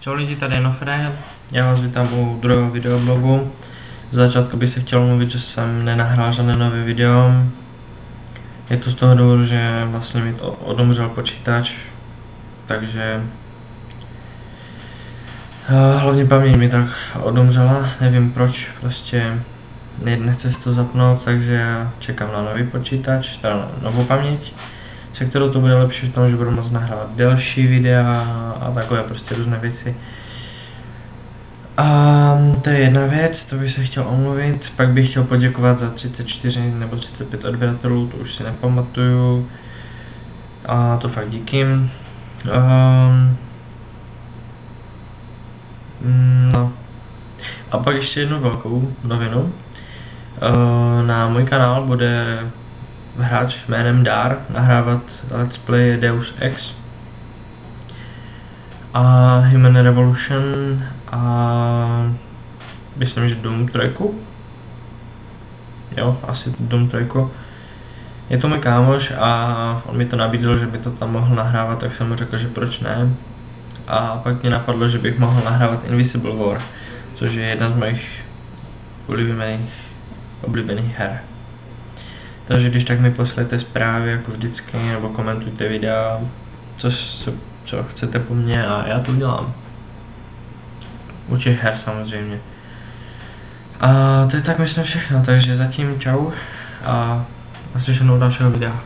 Čau lidi, tady je Nofre, já vás vítám u druhého videoblogu. Z začátku bych se chtěl mluvit, že jsem nenahrál žádné nové video. Je to z toho důvodu, že vlastně mi to odumřel počítač, takže hlavně paměť mi tak odumřela, nevím proč, prostě nechce se to zapnout, takže čekám na nový počítač, teda na novou paměť, se kterou to bude lepší v tom, že budu moct nahrávat delší videa a takové prostě různé věci. A to je jedna věc, to bych se chtěl omluvit, pak bych chtěl poděkovat za 34 nebo 35 odběratelů, to už si nepamatuju. A to fakt díky. No. A pak ještě jednu velkou novinu. Na můj kanál bude hráč jménem Dar nahrávat Let's Play Deus Ex a Human Revolution a myslím, že Doom 3. Jo, asi Doom 3. Je to můj kámoš a on mi to nabídl, že by to tam mohl nahrávat, tak jsem mu řekl, že proč ne. A pak mě napadlo, že bych mohl nahrávat Invisible War, což je jedna z mojich oblíbených her. Takže když tak mi pošlete zprávy jako vždycky, nebo komentujte videa, co chcete po mně a já to udělám. U těch her samozřejmě. A to je tak myslím všechno, takže zatím čau a naslyšenou dalšího videa.